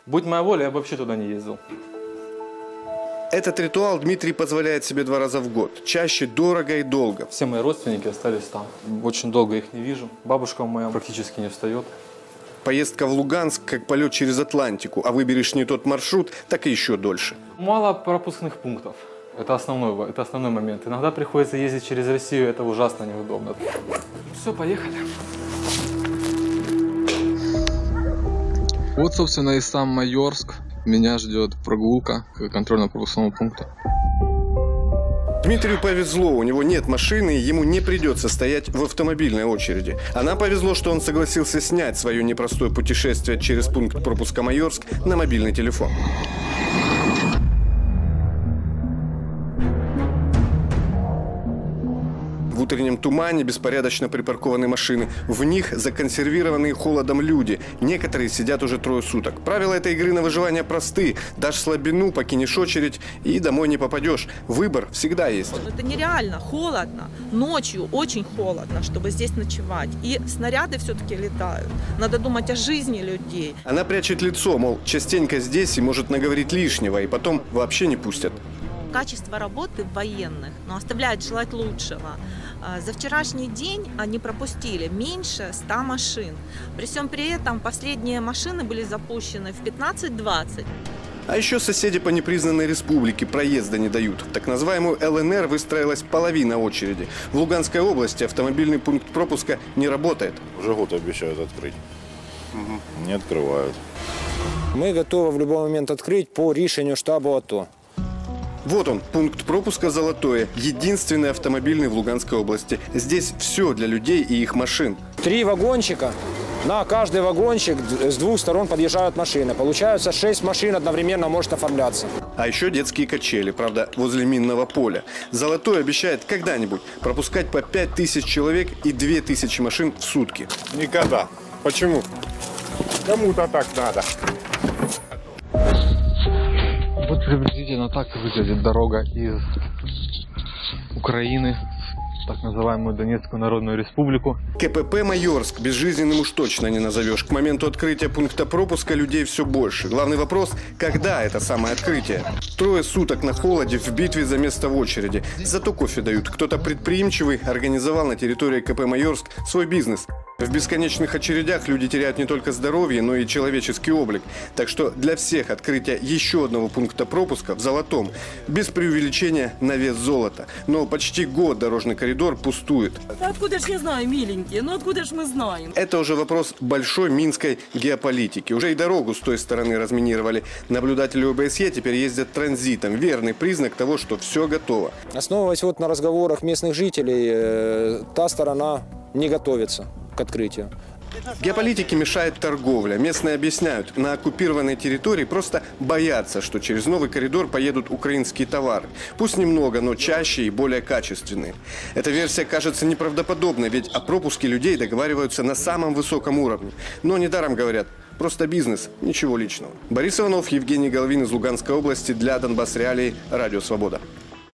Будь моя воля, я бы вообще туда не ездил. Этот ритуал Дмитрий позволяет себе 2 раза в год. Чаще дорого и долго. Все мои родственники остались там. Очень долго их не вижу. Бабушка моя практически не встает. Поездка в Луганск, как полет через Атлантику, а выберешь не тот маршрут, так и еще дольше. Мало пропускных пунктов. Это основной момент. Иногда приходится ездить через Россию, это ужасно неудобно. Все, поехали. Вот, собственно, и сам Майорск. Меня ждет прогулка к контрольно-пропускному пункту. Дмитрию повезло, у него нет машины, ему не придется стоять в автомобильной очереди. А нам повезло, что он согласился снять свое непростое путешествие через пункт пропуска Майорск на мобильный телефон. В утреннем тумане беспорядочно припаркованы машины. В них законсервированные холодом люди. Некоторые сидят уже 3 суток. Правила этой игры на выживание просты. Дашь слабину, покинешь очередь и домой не попадешь. Выбор всегда есть. Это нереально. Холодно. Ночью очень холодно, чтобы здесь ночевать. И снаряды все-таки летают. Надо думать о жизни людей. Она прячет лицо, мол, частенько здесь и может наговорить лишнего, и потом вообще не пустят. Качество работы военных, но оставляет желать лучшего. За вчерашний день они пропустили меньше 100 машин. При всем при этом последние машины были запущены в 15:20. А еще соседи по непризнанной республике проезда не дают. В так называемую ЛНР выстроилась половина очереди. В Луганской области автомобильный пункт пропуска не работает. Уже год обещают открыть. Не открывают. Мы готовы в любой момент открыть по решению штаба АТО. Вот он, пункт пропуска «Золотое». Единственный автомобильный в Луганской области. Здесь все для людей и их машин. 3 вагончика. На каждый вагончик с 2 сторон подъезжают машины. Получается 6 машин одновременно может оформляться. А еще детские качели, правда, возле минного поля. «Золотое» обещает когда-нибудь пропускать по 5000 человек и 2000 машин в сутки. Никогда. Почему? Кому-то так надо. Вот приблизительно так выглядит дорога из Украины в так называемую Донецкую Народную Республику. КПП «Майорск» безжизненным уж точно не назовешь. К моменту открытия пункта пропуска людей все больше. Главный вопрос – когда это самое открытие? 3 суток на холоде в битве за место в очереди. Зато кофе дают. Кто-то предприимчивый организовал на территории КП «Майорск» свой бизнес. В бесконечных очередях люди теряют не только здоровье, но и человеческий облик. Так что для всех открытие еще одного пункта пропуска в Золотом без преувеличения на вес золота. Но почти год дорожный коридор пустует. Да откуда ж я знаю, миленькие? Ну откуда ж мы знаем? Это уже вопрос большой минской геополитики. Уже и дорогу с той стороны разминировали. Наблюдатели ОБСЕ теперь ездят транзитом. Верный признак того, что все готово. Основываясь вот на разговорах местных жителей, та сторона не готовится к открытию. Геополитике мешает торговля. Местные объясняют, на оккупированной территории просто боятся, что через новый коридор поедут украинские товары. Пусть немного, но чаще и более качественные. Эта версия кажется неправдоподобной, ведь о пропуске людей договариваются на самом высоком уровне. Но недаром говорят, просто бизнес, ничего личного. Борис Иванов, Евгений Головин из Луганской области для Донбасс Реалий, Радио Свобода.